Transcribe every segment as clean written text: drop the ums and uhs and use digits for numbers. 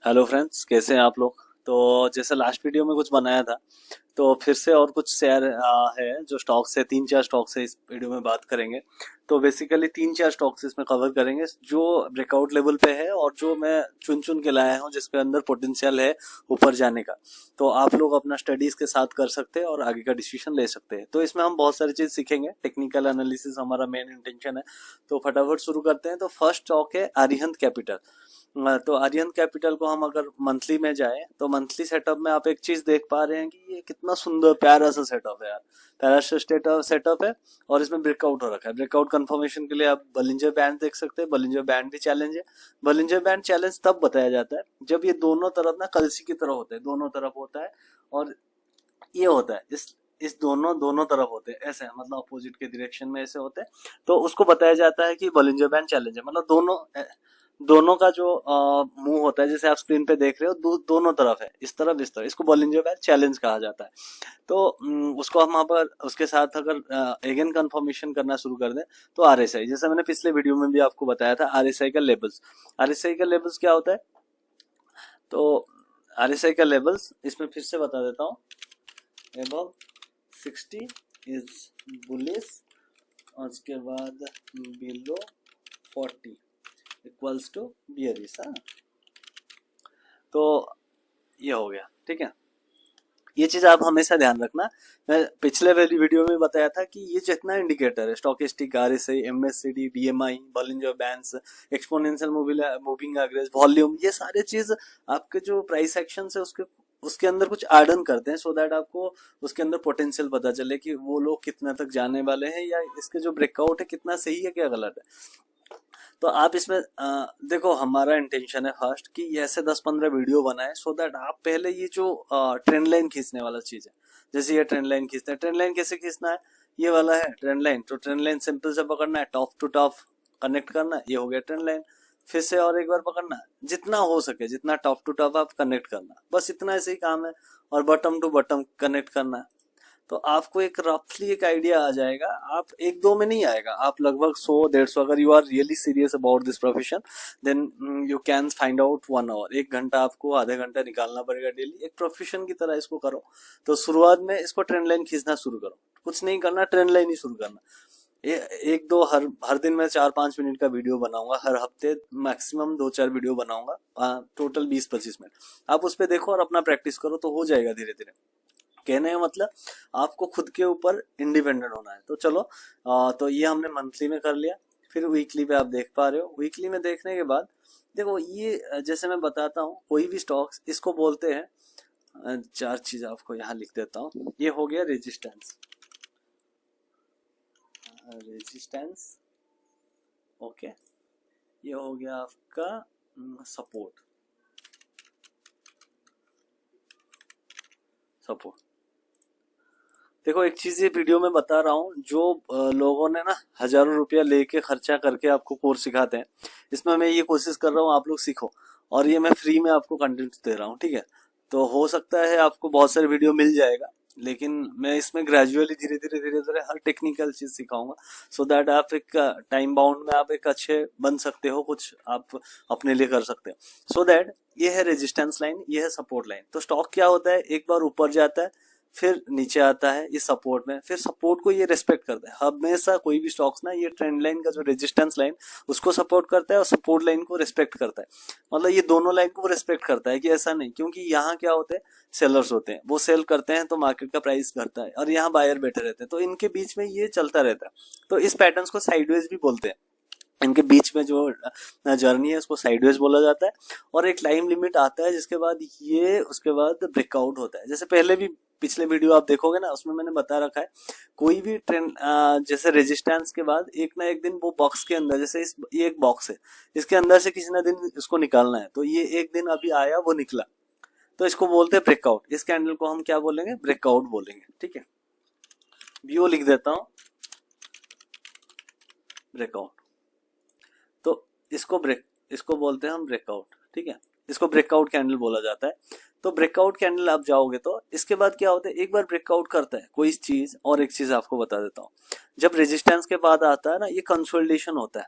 Hello friends, कैसे हैं आप लोग। तो जैसे लास्ट वीडियो में कुछ बनाया था, तो फिर से और कुछ शेयर है जो स्टॉक्स है। तीन चार स्टॉक्स है, इस वीडियो में बात करेंगे। तो बेसिकली तीन चार स्टॉक्स इसमें कवर करेंगे जो ब्रेकआउट लेवल पे है और जो मैं चुन चुन के लाया हूँ जिसके अंदर पोटेंशियल है ऊपर जाने का। तो आप लोग अपना स्टडीज के साथ कर सकते हैं और आगे का डिसीजन ले सकते हैं। तो इसमें हम बहुत सारी चीज सीखेंगे, टेक्निकल एनालिसिस हमारा मेन इंटेंशन है। तो फटाफट शुरू करते हैं। तो फर्स्ट स्टॉक है अरिहंत कैपिटल। तो आर्यन कैपिटल को हम अगर मंथली में जाए तो मंथली सेटअप में आप एक चीज देख पा रहे हैं कि ये कितना सुंदर प्यारा सा सेटअप है यार। प्यारा सा सेटअप है और इसमें ब्रेकआउट हो रखा है। ब्रेकआउट कंफर्मेशन के लिए आप बलिंजर बैंड देख सकते हैं। बलिंजर बैंड भी चैलेंज है। बलिंजर बैंड चैलेंज तब बताया जाता है जब ये दोनों तरफ ना कलसी की तरह होते हैं, दोनों तरफ होता है। और ये होता है इस दोनों दोनों तरफ होते हैं, ऐसे मतलब अपोजिट के डायरेक्शन में ऐसे होते हैं। तो उसको बताया जाता है कि बलिंजर बैंड चैलेंज है। मतलब दोनों दोनों का जो मुंह होता है, जैसे आप स्क्रीन पे देख रहे हो, दोनों तरफ है, इस तरफ इस तरफ, इसको बॉलिंजर बैंड चैलेंज कहा जाता है। तो उसको हम अगर उसके साथ अगर अगेन कंफर्मेशन करना शुरू कर दें तो आरएसआई, जैसे मैंने पिछले वीडियो में भी आपको बताया था, आरएसआई का लेवल्स। आरएसआई का लेवल्स क्या होता है? तो आरएसआई का लेवल्स इसमें फिर से बता देता हूँ। अबव 60 इज बुलिश, और उसके बाद बिलो 40 इक्वल्स टू बियरिश। तो ये हो गया, ठीक है। ये चीज आप हमेशा ध्यान रखना। मैं पिछले वाली वीडियो में बताया था कि ये जितना इंडिकेटर है, stochastic, RSI, MSCD, BMI, Bollinger bands, exponential moving average, volume, ये सारे चीज आपके जो प्राइस एक्शन है उसके उसके अंदर कुछ ऐड ऑन करते हैं, सो दैट आपको उसके अंदर पोटेंशियल पता चले कि वो लोग कितना तक जाने वाले हैं, या इसके जो ब्रेकआउट है कितना सही है क्या गलत है। तो आप इसमें देखो, हमारा इंटेंशन है फर्स्ट कि ऐसे 10-15 वीडियो बनाए सो दैट आप पहले ये जो ट्रेंड लाइन खींचने वाला चीज है, जैसे ये ट्रेंड लाइन खींचते हैं। ट्रेंड लाइन कैसे खींचना है? ये वाला है ट्रेंड लाइन। तो ट्रेंड लाइन सिंपल से पकड़ना है, टॉप टू टॉप कनेक्ट करना है, ये हो गया ट्रेंड लाइन। फिर से और एक बार पकड़ना है, जितना हो सके जितना टॉप टू टॉप आप कनेक्ट करना, बस इतना ऐसे ही काम है। और बॉटम टू बॉटम कनेक्ट करना है। तो आपको एक रफली एक आइडिया आ जाएगा। आप एक दो में नहीं आएगा, आप लगभग 100-150, अगर you are really serious about this profession, then you can find out 1 hour. 1 घंटा आपको, आधे घंटा निकालना पड़ेगा डेली, एक प्रोफेशन की तरह इसको करो। तो शुरुआत में इसको ट्रेंड लाइन खींचना शुरू करो, कुछ नहीं करना, ट्रेंड लाइन ही शुरू करना। एक दो हर हर दिन मैं 4-5 मिनट का वीडियो बनाऊंगा, हर हफ्ते मैक्सिमम 2-4 वीडियो बनाऊंगा, टोटल 20-25 मिनट। आप उस पर देखो और अपना प्रैक्टिस करो, तो हो जाएगा धीरे धीरे। कहने का मतलब आपको खुद के ऊपर इंडिपेंडेंट होना है। तो चलो, तो ये हमने मंथली में कर लिया। फिर वीकली पे आप देख पा रहे हो। वीकली में देखने के बाद देखो, ये जैसे मैं बताता हूँ, कोई भी स्टॉक्स इसको बोलते हैं, चार चीज आपको यहाँ लिख देता हूँ। ये हो गया रेजिस्टेंस, रेजिस्टेंस, ओके। ये हो गया आपका सपोर्ट, सपोर्ट। देखो, एक चीज ये वीडियो में बता रहा हूँ, जो लोगों ने ना हजारों रुपया लेके खर्चा करके आपको कोर्स सिखाते हैं, इसमें मैं ये कोशिश कर रहा हूँ आप लोग सीखो। और ये मैं फ्री में आपको कंटेंट दे रहा हूँ, ठीक है। तो हो सकता है आपको बहुत सारे वीडियो मिल जाएगा, लेकिन मैं इसमें ग्रेजुअली धीरे धीरे हर टेक्निकल चीज सिखाऊंगा, सो दैट आप एक टाइम बाउंड में आप एक अच्छे बन सकते हो, कुछ आप अपने लिए कर सकते हो। सो दैट ये है रेजिस्टेंस लाइन, ये है सपोर्ट लाइन। तो स्टॉक क्या होता है, एक बार ऊपर जाता है, फिर नीचे आता है इस सपोर्ट में, फिर सपोर्ट को ये रिस्पेक्ट करता है हमेशा। कोई भी स्टॉक्स ना, ये ट्रेंड लाइन का जो रेजिस्टेंस लाइन, उसको सपोर्ट करता है और सपोर्ट लाइन को रिस्पेक्ट करता है। मतलब ये दोनों लाइन को रिस्पेक्ट करता है, कि ऐसा नहीं, क्योंकि यहाँ क्या होते हैं, सेलर्स होते हैं, वो सेल करते हैं तो मार्केट का प्राइस घटता है, और यहाँ बायर बैठे रहते हैं, तो इनके बीच में ये चलता रहता है। तो इस पैटर्न्स को साइडवेज भी बोलते हैं। इनके बीच में जो जर्नी है उसको साइडवेज बोला जाता है। और एक टाइम लिमिट आता है जिसके बाद ये, उसके बाद ब्रेकआउट होता है। जैसे पहले भी पिछले वीडियो आप देखोगे ना, उसमें मैंने बता रखा है, कोई भी ट्रेंड जैसे रेजिस्टेंस के बाद एक ना एक दिन वो बॉक्स के अंदर, जैसे ये एक बॉक्स है, इसके अंदर से किसी ना दिन इसको निकालना है। तो ये एक दिन अभी आया, वो निकला, तो इसको बोलते हैं ब्रेकआउट। इस कैंडल को हम क्या बोलेंगे? ब्रेकआउट बोलेंगे, ठीक है। बीओ लिख देता हूं, ब्रेकआउट। तो इसको बोलते हैं हम ब्रेकआउट, ठीक है। इसको ब्रेकआउट कैंडल बोला जाता है। तो ब्रेकआउट कैंडल आप जाओगे तो इसके बाद क्या होता है, एक बार ब्रेकआउट करता है कोई चीज, और एक चीज आपको बता देता हूँ, जब रेजिस्टेंस के बाद आता है ना, ये कंसोलिडेशन होता है।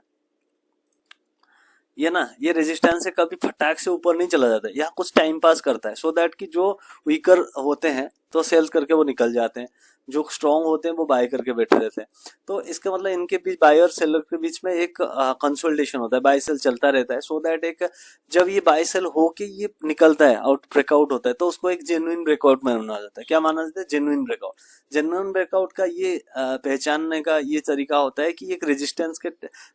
ये ना, ये रेजिस्टेंस से कभी फटाक से ऊपर नहीं चला जाता है, यहाँ कुछ टाइम पास करता है, सो दैट कि जो वीकर होते हैं तो सेल करके वो निकल जाते हैं, जो स्ट्रांग होते हैं वो बाय करके बैठे रहते हैं। तो इसका मतलब इनके बीच, बाय और सेलर के बीच में एक कंसोलिडेशन होता है, बाय सेल चलता रहता है, सो दैट एक जब ये बाय सेल होके ये निकलता है, आउट ब्रेकआउट होता है, तो उसको एक जेन्युइन ब्रेकआउट माना जाता है। क्या माना जाता है? Genuine breakout. जेन्युइन ब्रेकआउट का ये पहचानने का ये तरीका होता है कि एक रेजिस्टेंस के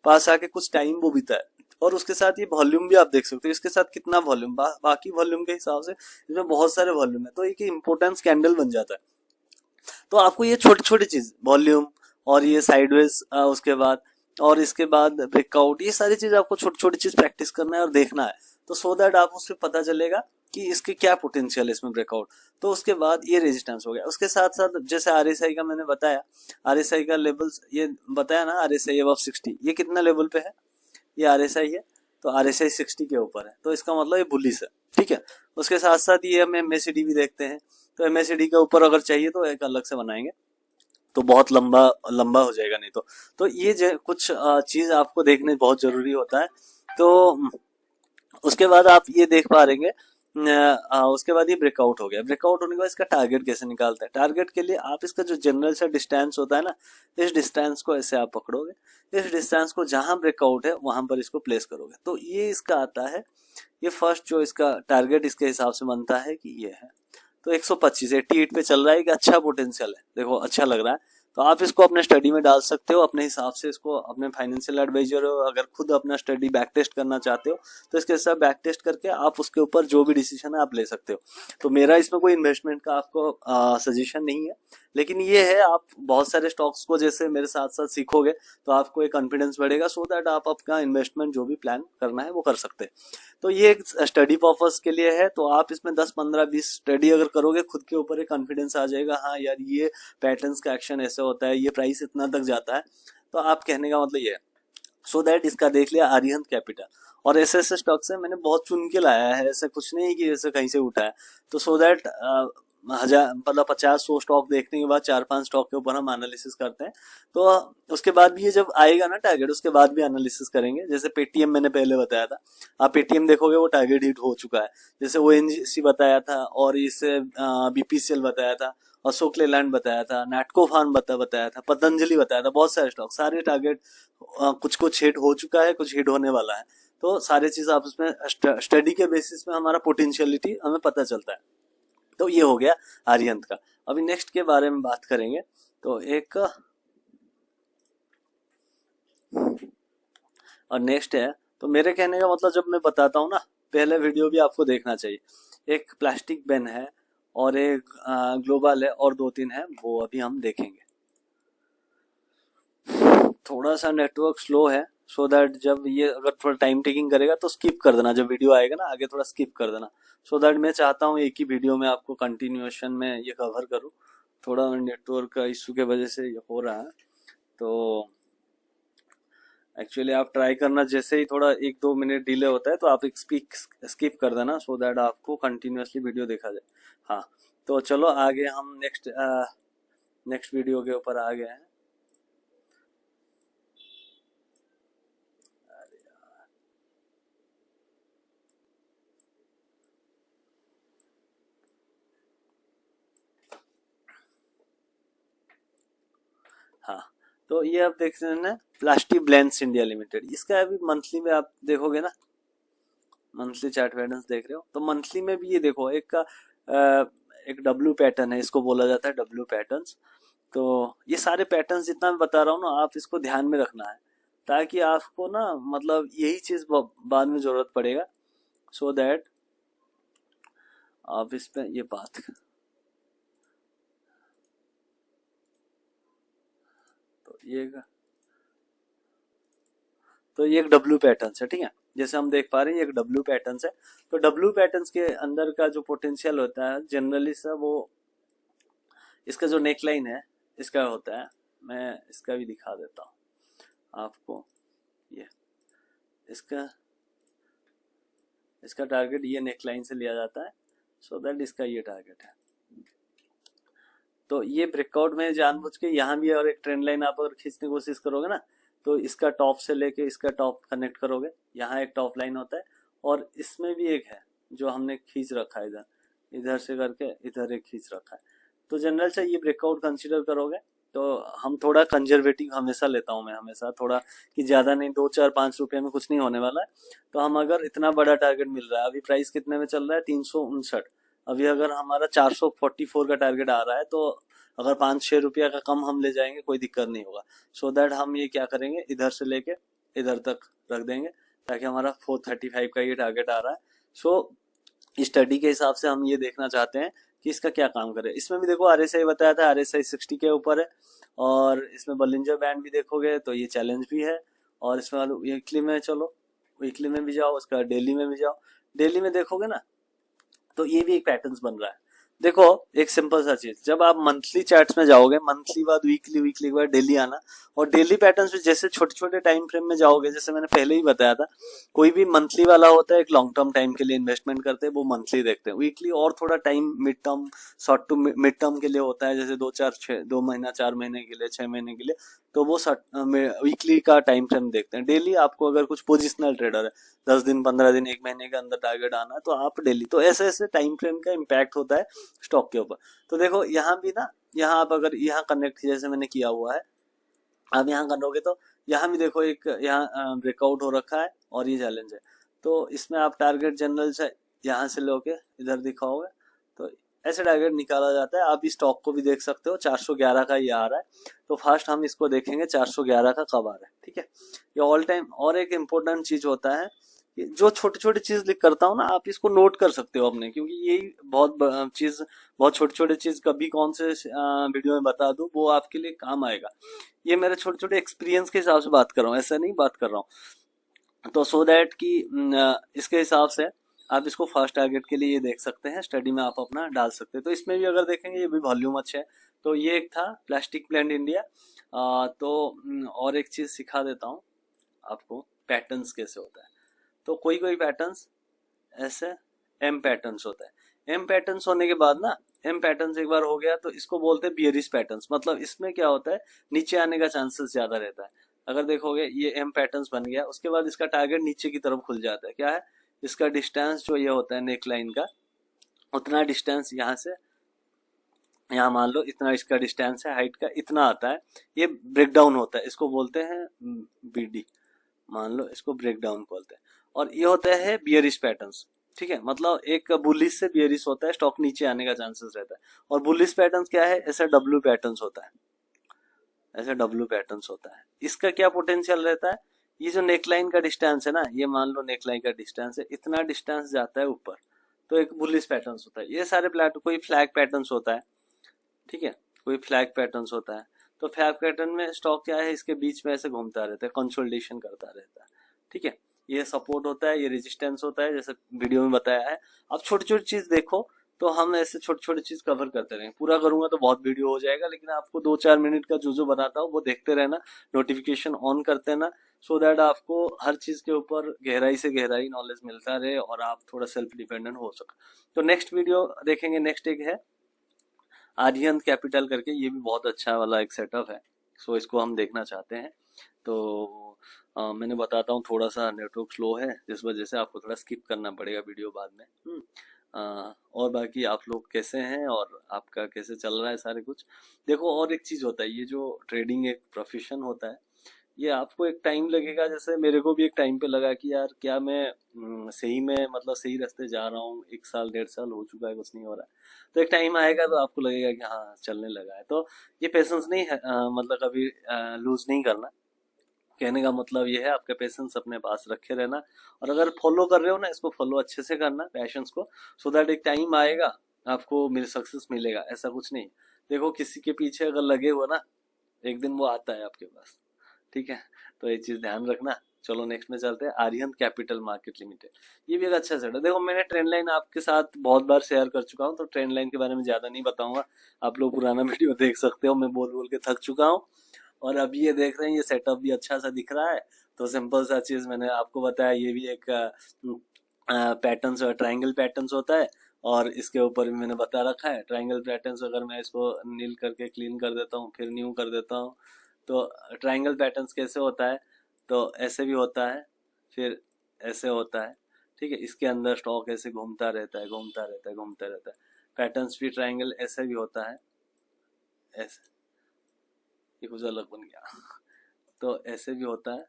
पास आके कुछ टाइम वो बीता है, और उसके साथ ये वॉल्यूम भी आप देख सकते हो, इसके साथ कितना वॉल्यूम, बाकी वॉल्यूम के हिसाब से इसमें बहुत सारे वॉल्यूम है, तो एक इंपोर्टेंस कैंडल बन जाता है। तो आपको ये छोटी छोटी चीज, वॉल्यूम और ये साइडवेज, उसके बाद और इसके बाद ब्रेकआउट, ये सारी चीज आपको छोटी छोटी चीज प्रैक्टिस करना है और देखना है, तो सो दैट आप उससे पता चलेगा कि इसके क्या पोटेंशियल है इसमें ब्रेकआउट। तो उसके बाद ये रेजिस्टेंस हो गया, उसके साथ साथ जैसे आरएसआई का मैंने बताया, आरएसआई का लेवल्स ये बताया ना, आरएसआई अबव 60, ये कितना लेवल पे है? ये आरएसआई है, तो आरएसआई 60 के ऊपर है, तो इसका मतलब ये बुलिश है, ठीक है। उसके साथ साथ ये हम एमएसीडी भी देखते हैं, तो एमएसीडी के ऊपर अगर चाहिए तो एक अलग से बनाएंगे, तो बहुत लंबा लंबा हो जाएगा नहीं तो ये कुछ चीज आपको देखने बहुत जरूरी होता है। तो उसके बाद आप ये देख पा रहेंगे, उसके बाद ये ब्रेकआउट हो गया, ब्रेकआउट होने के बाद इसका टारगेट कैसे निकालता है। टारगेट के लिए आप इसका जो जनरल सा डिस्टेंस होता है ना, इस डिस्टेंस को ऐसे आप पकड़ोगे, इस डिस्टेंस को जहां ब्रेकआउट है वहां पर इसको प्लेस करोगे, तो ये इसका आता है। ये फर्स्ट जो इसका टारगेट इसके हिसाब से बनता है कि ये है, तो 125 88 पे चल रहा है, कि अच्छा पोटेंशियल है, देखो अच्छा लग रहा है। तो आप इसको अपने स्टडी में डाल सकते हो अपने हिसाब से, इसको अपने फाइनेंशियल एडवाइजर हो, अगर खुद अपना स्टडी बैक टेस्ट करना चाहते हो तो इसके साथ बैक टेस्ट करके आप उसके ऊपर जो भी डिसीजन है आप ले सकते हो। तो मेरा इसमें कोई इन्वेस्टमेंट का आपको सजेशन नहीं है, लेकिन ये है, आप बहुत सारे स्टॉक्स को जैसे मेरे साथ साथ सीखोगे तो आपको एक कॉन्फिडेंस बढ़ेगा, सो दैट आप अपना इन्वेस्टमेंट जो भी प्लान करना है वो कर सकते हैं। तो ये एक स्टडी पर्पस के लिए है, तो आप इसमें 10 15 20 स्टडी अगर करोगे, खुद के ऊपर एक कॉन्फिडेंस आ जाएगा, हाँ यार ये पैटर्न्स का एक्शन ऐसे होता है, ये प्राइस इतना तक जाता है। तो आप कहने का मतलब ये है, सो दैट इसका देख लिया आर्यन कैपिटल, और ऐसे ऐसे स्टॉक से मैंने बहुत चुन के लाया है, ऐसे कुछ नहीं कि ऐसे कहीं से उठा है। तो सो दैट हजार मतलब 50-100 स्टॉक देखने के बाद 4-5 स्टॉक के ऊपर हम एनालिसिस करते हैं। तो उसके बाद भी ये जब आएगा ना टारगेट, उसके बाद भी एनालिसिस करेंगे। जैसे पेटीएम मैंने पहले बताया था, आप पेटीएम देखोगे वो टारगेट हिट हो चुका है। जैसे ओएनजीसी बताया था, और इसे बीपीसीएल बताया था, अशोक लेलैंड बताया था, नाटको फार्म बताया था, पतंजलि बताया था, बहुत सारे स्टॉक, सारे टारगेट कुछ कुछ हिट हो चुका है, कुछ हिट होने वाला है। तो सारी चीज आप उसमें स्टडी के बेसिस में हमारा पोटेंशियलिटी हमें पता चलता है। तो ये हो गया आर्यंत का। अभी नेक्स्ट के बारे में बात करेंगे, तो एक और नेक्स्ट है, तो मेरे कहने का मतलब जब मैं बताता हूँ ना, पहले वीडियो भी आपको देखना चाहिए। एक प्लास्टिक पेन है, और एक ग्लोबल है, और 2-3 है, वो अभी हम देखेंगे। थोड़ा सा नेटवर्क स्लो है, सो दैट जब ये अगर थोड़ा टाइम टेकिंग करेगा तो स्किप कर देना, जब वीडियो आएगा ना आगे थोड़ा स्किप कर देना, सो दैट मैं चाहता हूँ एक ही वीडियो में आपको कंटिन्यूएशन में ये कवर करूँ। थोड़ा नेटवर्क का इशू के वजह से ये हो रहा है, तो एक्चुअली आप ट्राई करना, जैसे ही थोड़ा 1-2 मिनट डिले होता है तो आप एक स्किप कर देना, सो दैट आपको कंटिन्यूअसली वीडियो देखा जाए। हाँ, तो चलो आगे हम नेक्स्ट वीडियो के ऊपर आ गए हैं। हाँ, तो ये आप देख रहे हैं ना, प्लास्टिक ब्लेंड्स इंडिया लिमिटेड, इसका अभी मंथली में आप देखोगे ना, मंथली चार्ट पैटर्न्स देख रहे हो, तो मंथली में भी ये देखो एक डब्ल्यू पैटर्न है, इसको बोला जाता है डब्ल्यू पैटर्न्स। तो ये सारे पैटर्न्स जितना मैं बता रहा हूँ ना, आप इसको ध्यान में रखना है, ताकि आपको ना मतलब यही चीज बाद में जरूरत पड़ेगा, सो दैट आप इस पे ये बात, तो ये एक डब्ल्यू पैटर्न्स है, ठीक है। जैसे हम देख पा रहे हैं, ये एक डब्ल्यू पैटर्न्स है। तो डब्ल्यू पैटर्न्स के अंदर का जो पोटेंशियल होता है जनरली सब वो, इसका जो नेकलाइन है इसका होता है, मैं इसका भी दिखा देता हूँ आपको। ये इसका टारगेट ये नेकलाइन से लिया जाता है, सो दैट इसका ये टारगेट है। तो ये ब्रेकआउट में जानबूझ के यहाँ भी और एक ट्रेंड लाइन आप अगर खींचने की कोशिश करोगे ना, तो इसका टॉप से लेके इसका टॉप कनेक्ट करोगे, यहाँ एक टॉप लाइन होता है और इसमें भी एक है जो हमने खींच रखा है, इधर इधर से करके इधर एक खींच रखा है। तो जनरल से ये ब्रेकआउट कंसीडर करोगे तो हम थोड़ा कंजर्वेटिव हमेशा लेता हूँ मैं, हमेशा थोड़ा कि ज़्यादा नहीं, 2 4 5 रुपये में कुछ नहीं होने वाला है। तो हम अगर इतना बड़ा टारगेट मिल रहा है, अभी प्राइस कितने में चल रहा है 359, अभी अगर हमारा 444 का टारगेट आ रहा है तो अगर 5 6 रुपया का कम हम ले जाएंगे कोई दिक्कत नहीं होगा। सो दैट हम ये क्या करेंगे, इधर से लेके इधर तक रख देंगे ताकि हमारा 435 का ये टारगेट आ रहा है। सो स्टडी के हिसाब से हम ये देखना चाहते हैं कि इसका क्या काम करे। इसमें भी देखो आरएसआई बताया था, आरएसआई 60 के ऊपर है और इसमें बॉलिंजर बैंड भी देखोगे तो ये चैलेंज भी है। और इसमें वीकली में, चलो वीकली में भी जाओ, उसका डेली में भी जाओ। डेली में देखोगे ना तो ये भी एक पैटर्न्स बन रहा है। देखो एक सिंपल सा चीज, जब आप मंथली चार्ट्स में जाओगे, मंथली बाद वीकली, वीकली के बाद डेली आना, और डेली पैटर्न्स में जैसे छोटे छोटे टाइम फ्रेम में जाओगे, जैसे मैंने पहले ही बताया था, कोई भी मंथली वाला होता है एक लॉन्ग टर्म टाइम के लिए इन्वेस्टमेंट करते हैं, वो मंथली देखते हैं। वीकली और थोड़ा time mid term, short to mid term के लिए होता है, जैसे 2 महीना 4 महीने के लिए, 6 महीने के लिए, तो वो वीकली का टाइम फ्रेम देखते हैं। डेली आपको अगर कुछ पोजिशनल ट्रेडर है, 10 दिन 15 दिन 1 महीने के अंदर टारगेट आना है तो आप डेली, तो ऐसे ऐसे टाइम फ्रेम का इम्पैक्ट होता है स्टॉक के ऊपर। तो देखो यहाँ भी ना, यहाँ आप अगर यहाँ कनेक्ट जैसे मैंने किया हुआ है, आप यहाँ करोगे तो यहाँ भी देखो एक यहाँ ब्रेकआउट हो रखा है और ये चैलेंज है। तो इसमें आप टारगेट जनरल से यहाँ से लोगे इधर दिखाओगे तो ऐसे टारगेट निकाला जाता है। आप इस स्टॉक को भी देख सकते हो, 411 का ये आ रहा है। तो फर्स्ट हम इसको देखेंगे 411 का कब आ रहा है, ठीक है। ये ऑल टाइम। और एक इम्पोर्टेंट चीज होता है, जो छोटी छोटी चीज लिख करता हूँ ना, आप इसको नोट कर सकते हो अपने, क्योंकि यही बहुत चीज, बहुत छोटे छोटे चीज कभी कौन से वीडियो में बता दूं वो आपके लिए काम आएगा। ये मेरे छोटे छोटे एक्सपीरियंस के हिसाब से बात कर रहा हूँ, ऐसा नहीं बात कर रहा हूँ। तो सो दैट कि इसके हिसाब से आप इसको फर्स्ट टारगेट के लिए ये देख सकते हैं, स्टडी में आप अपना डाल सकते हैं। तो इसमें भी अगर देखेंगे ये भी वॉल्यूम अच्छा है। तो ये एक था प्लास्टिक प्लांट इंडिया। तो और एक चीज सिखा देता हूँ आपको, पैटर्न्स कैसे होता है। तो कोई कोई पैटर्न्स ऐसे एम पैटर्न्स होता है। एम पैटर्न्स होने के बाद ना, एम पैटर्न्स एक बार हो गया तो इसको बोलते हैं बियरिश पैटर्न्स। मतलब इसमें क्या होता है, नीचे आने का चांसेस ज्यादा रहता है। अगर देखोगे ये एम पैटर्न्स बन गया, उसके बाद इसका टारगेट नीचे की तरफ खुल जाता है। क्या है, इसका डिस्टेंस जो ये होता है नेक लाइन का, उतना डिस्टेंस यहाँ से यहाँ मान लो इतना इसका डिस्टेंस है, हाइट का इतना आता है, ये ब्रेक डाउन होता है, इसको बोलते हैं बीडी, मान लो इसको ब्रेक डाउन बोलते हैं। और ये होता है बियरिश पैटर्न्स, ठीक है। मतलब एक बुलिश से बियरिश होता है, स्टॉक नीचे आने का चांसेस रहता है। और बुलिश पैटर्न्स क्या है, ऐसा डब्ल्यू पैटर्न्स होता है, ऐसा डब्ल्यू पैटर्न्स होता है। इसका क्या पोटेंशियल रहता है, ये जो नेकलाइन का डिस्टेंस है ना, ये मान लो नेकलाइन का डिस्टेंस है, इतना डिस्टेंस जाता है ऊपर, तो एक बुलिश पैटर्न्स होता है। ये सारे कोई फ्लैग पैटर्न्स होता है, ठीक है, कोई फ्लैग पैटर्न्स होता है। तो फ्लैग पैटर्न में स्टॉक क्या है, इसके बीच में ऐसे घूमता रहता है, कंसोलिडेशन करता रहता है, ठीक है। ये सपोर्ट होता है, ये रेजिस्टेंस होता है, जैसे वीडियो में बताया है। आप छोटी छोटी चीज देखो, तो हम ऐसे छोटी छोटी चीज कवर करते रहेंगे। पूरा करूंगा तो बहुत वीडियो हो जाएगा, लेकिन आपको 2 4 मिनट का जो बताता हूँ वो देखते रहना, नोटिफिकेशन ऑन करते ना, सो दैट आपको हर चीज के ऊपर गहराई से गहराई नॉलेज मिलता रहे और आप थोड़ा सेल्फ डिपेंडेंट हो सके। तो नेक्स्ट वीडियो देखेंगे, नेक्स्ट एक है आर्यन कैपिटल करके, ये भी बहुत अच्छा वाला एक सेटअप है। सो इसको हम देखना चाहते हैं। तो मैंने बताता हूँ, थोड़ा सा नेटवर्क स्लो है जिस वजह से आपको थोड़ा स्किप करना पड़ेगा वीडियो बाद में। और बाकी आप लोग कैसे हैं और आपका कैसे चल रहा है सारे कुछ। देखो और एक चीज़ होता है, ये जो ट्रेडिंग एक प्रोफेशन होता है, ये आपको एक टाइम लगेगा, जैसे मेरे को भी एक टाइम पे लगा कि यार क्या मैं सही में, मतलब सही रास्ते जा रहा हूँ। 1 साल 1.5 साल हो चुका है, कुछ नहीं हो रहा है। तो एक टाइम आएगा तो आपको लगेगा कि हाँ चलने लगा है। तो ये पेशेंस नहीं है, मतलब कभी लूज नहीं करना। कहने का मतलब ये है, आपका पेशेंस अपने पास रखे रहना, और अगर फॉलो कर रहे हो ना, इसको फॉलो अच्छे से करना पैशंस को, सो दैट एक टाइम आएगा आपको सक्सेस मिलेगा। ऐसा कुछ नहीं, देखो किसी के पीछे अगर लगे हो ना, एक दिन वो आता है आपके पास, ठीक है। तो ये चीज ध्यान रखना। चलो नेक्स्ट में चलते हैं, आर्यन कैपिटल मार्केट लिमिटेड। ये भी एक अच्छा सेट है। देखो मैंने ट्रेंड लाइन आपके साथ बहुत बार शेयर कर चुका हूँ, तो ट्रेंड लाइन के बारे में ज्यादा नहीं बताऊंगा, आप लोग पुराना वीडियो देख सकते हो, मैं बोल बोल के थक चुका हूँ। और अभी ये देख रहे हैं, ये सेटअप भी अच्छा सा दिख रहा है। तो सिंपल सा चीज मैंने आपको बताया, ये भी एक पैटर्न्स, ट्रायंगल पैटर्न्स होता है। और इसके ऊपर भी मैंने बता रखा है ट्रायंगल पैटर्न्स। अगर मैं इसको नील करके क्लीन कर देता हूँ, फिर न्यू कर देता हूँ, तो ट्रायंगल पैटर्न्स कैसे होता है, तो ऐसे भी होता है, फिर ऐसे होता है, ठीक है। इसके अंदर स्टॉक ऐसे घूमता रहता है, घूमता रहता है, घूमता रहता है। पैटर्न्स भी ट्रायंगल ऐसे भी होता है, ऐसे, ये कुछ अलग बन गया तो ऐसे भी होता है,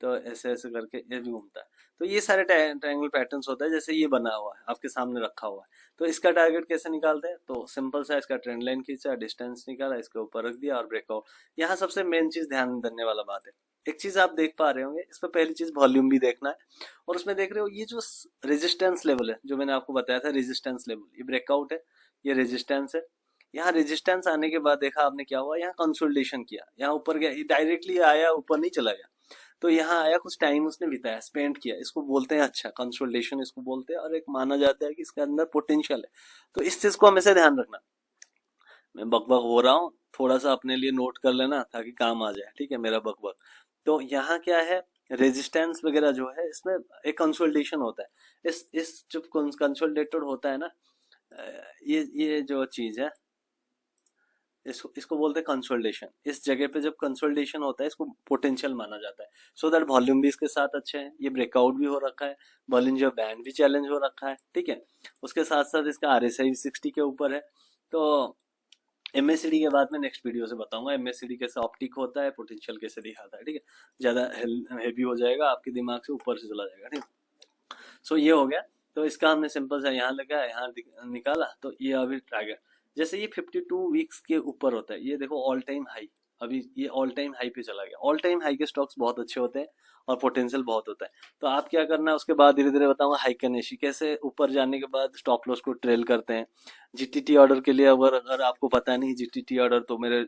तो ऐसे ऐसे करके ये भी घूमता है। तो ये सारे ट्रायंगल पैटर्न्स होता है, जैसे ये बना हुआ है आपके सामने रखा हुआ है। तो इसका टारगेट कैसे निकालते हैं, तो सिंपल सा इसका ट्रेंड लाइन खींचा, डिस्टेंस निकाला, इसके ऊपर रख दिया और ब्रेकआउट। यहाँ सबसे मेन चीज ध्यान देने वाला बात है, एक चीज आप देख पा रहे होंगे, इस पर पहली चीज वॉल्यूम भी देखना है। और उसमें देख रहे हो ये जो रेजिस्टेंस लेवल है, जो मैंने आपको बताया था रेजिस्टेंस लेवल, ये ब्रेकआउट है, ये रेजिस्टेंस है। यहाँ रेजिस्टेंस आने के बाद देखा आपने क्या हुआ, यहाँ कंसोलिडेशन किया, यहाँ ऊपर गया, डायरेक्टली आया, ऊपर नहीं चला गया। तो यहाँ आया, कुछ टाइम उसने बिताया, स्पेंड किया, इसको बोलते हैं अच्छा कंसोलिडेशन इसको बोलते हैं, और एक माना जाता है कि इसके अंदर पोटेंशियल है। तो इस चीज को हमेशा ध्यान रखना। मैं बकबक हो रहा हूँ, थोड़ा सा अपने लिए नोट कर लेना ताकि काम आ जाए, ठीक है, मेरा बकबक। तो यहाँ क्या है, रेजिस्टेंस वगैरह जो है, इसमें एक कंसोलिडेशन होता है। इस जब कंसोलिडेटेड होता है ना, ये जो चीज है, इसको बोलते हैं कंसोलिडेशन। इस जगह पे जब कंसोलिडेशन होता है, इसको पोटेंशियल माना जाता है। सो दैट वॉल्यूम भी इसके साथ अच्छे हैं, ये ब्रेकआउट भी हो रखा है, बॉलिंजर बैंड भी चैलेंज हो रखा है, ठीक है। उसके साथ साथ इसका RSI 60 के ऊपर है। तो MACD के बाद में नेक्स्ट वीडियो से बताऊंगा MACD कैसे ऑप्टिक होता है, पोटेंशियल कैसे दिखाता है, ठीक है। ज्यादा हेवी हो जाएगा, आपके दिमाग से ऊपर से चला जाएगा, ठीक। सो ये हो गया। तो इसका हमने सिंपल सा यहाँ लगाया, यहाँ निकाला, तो ये अभी टारगेट, जैसे ये 52 वीक्स के ऊपर होता है, ये देखो ऑल टाइम हाई, अभी ये ऑल टाइम हाई पे चला गया। ऑल टाइम हाई के स्टॉक्स बहुत अच्छे होते हैं और पोटेंशियल बहुत होता है। तो आप क्या करना है, उसके बाद धीरे धीरे बताऊंगा हाइकनेशी कैसे ऊपर जाने के बाद स्टॉप लॉस को ट्रेल करते हैं। GTT ऑर्डर के लिए अगर आपको पता नहीं GTT ऑर्डर, तो मेरे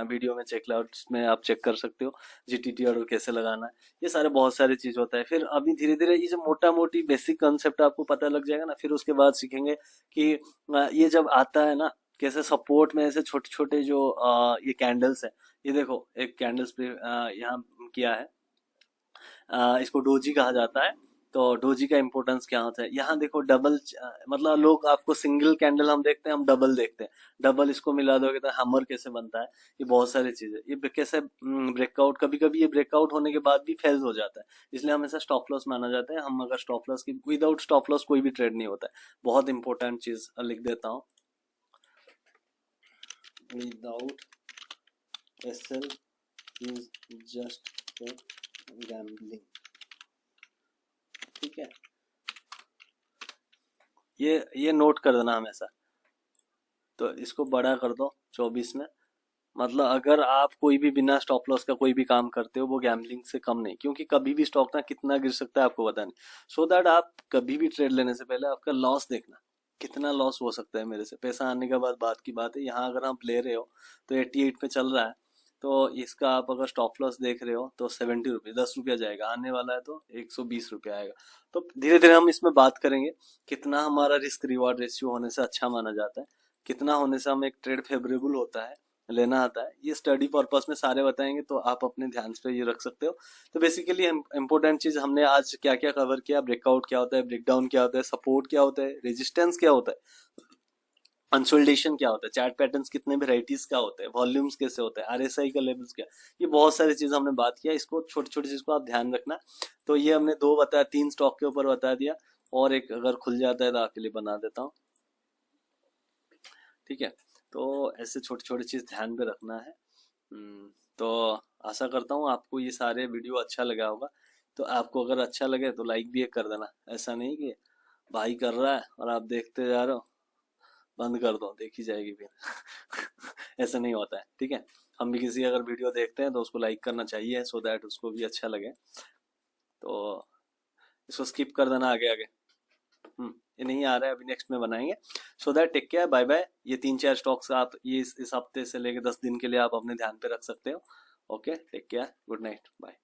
वीडियो में चेकआउट में आप चेक कर सकते हो GTT ऑर्डर कैसे लगाना है। ये सारे बहुत सारी चीज होता है। फिर अभी धीरे धीरे ये जो मोटा मोटी बेसिक कंसेप्ट आपको पता लग जाएगा ना, फिर उसके बाद सीखेंगे कि ये जब आता है ना, कैसे सपोर्ट में ऐसे छोटे छोटे जो ये कैंडल्स है, ये देखो एक कैंडल्स पे यहाँ किया है, इसको डोजी कहा जाता है। तो डोजी का इंपॉर्टेंस क्या होता है, यहाँ देखो डबल, मतलब लोग आपको सिंगल कैंडल हम देखते हैं, हम डबल देखते हैं। डबल इसको मिला दोगे तो हैमर कैसे बनता है, ये बहुत सारी चीजें, ये कैसे ब्रेकआउट, कभी कभी ये ब्रेकआउट होने के बाद भी फेल हो जाता है, इसलिए हमेशा स्टॉप लॉस माना जाता है। हम अगर स्टॉप लॉस की, विदाउट स्टॉप लॉस कोई भी ट्रेड नहीं होता है। बहुत इंपॉर्टेंट चीज लिख देता हूँ, without SL is just gambling, ठीक है। ये नोट कर देना हमेशा। तो इसको बड़ा कर दो 24 में, मतलब अगर आप कोई भी बिना स्टॉप लॉस का कोई भी काम करते हो, वो गैम्बलिंग से कम नहीं, क्योंकि कभी भी स्टॉक ना कितना गिर सकता है आपको पता नहीं। सो दैट आप कभी भी ट्रेड लेने से पहले आपका लॉस देखना, कितना लॉस हो सकता है मेरे से। पैसा आने के बाद बात की बात है, यहाँ अगर आप ले रहे हो तो 88 पे चल रहा है, तो इसका आप अगर स्टॉप लॉस देख रहे हो तो 70 रुपये, 10 रुपया जाएगा, आने वाला है तो 120 रुपया आएगा। तो धीरे धीरे हम इसमें बात करेंगे कितना हमारा रिस्क रिवॉर्ड रेशियो होने से अच्छा माना जाता है, कितना होने से हमें एक ट्रेड फेवरेबल होता है, लेना आता है। ये स्टडी पर्पस में सारे बताएंगे, तो आप अपने ध्यान पे ये रख सकते हो। तो बेसिकली इंपॉर्टेंट चीज हमने आज क्या क्या कवर किया, ब्रेकआउट क्या होता है, ब्रेकडाउन क्या होता है, सपोर्ट क्या होता है, रेजिस्टेंस क्या होता है, कंसोलिडेशन क्या होता है, चार्ट पैटर्न्स कितने वेराइटीज का होता है, वॉल्यूम्स कैसे होता है, RSI का लेवल्स क्या, ये बहुत सारी चीज हमने बात किया। इसको छोटी छोटी चीज को आप ध्यान रखना। तो ये हमने 2 बताया, 3 स्टॉक के ऊपर बता दिया, और एक अगर खुल जाता है तो आपके लिए बना देता हूँ, ठीक है। तो ऐसे छोटी छोटी चीज ध्यान पे रखना है। तो आशा करता हूँ आपको ये सारे वीडियो अच्छा लगा होगा। तो आपको अगर अच्छा लगे तो लाइक भी एक कर देना, ऐसा नहीं कि भाई कर रहा है और आप देखते जा रहे हो, बंद कर दो, देखी जाएगी फिर ऐसा नहीं होता है, ठीक है। हम भी किसी अगर वीडियो देखते हैं तो उसको लाइक करना चाहिए, सो दैट उसको भी अच्छा लगे। तो इसको स्किप कर देना आगे आगे। ये नहीं आ रहा है, अभी नेक्स्ट में बनाएंगे। So that take care, bye bye. ये 3-4 स्टॉक्स आप ये इस हफ्ते से लेके 10 दिन के लिए आप अपने ध्यान पे रख सकते हो। Okay, take care, good night, bye.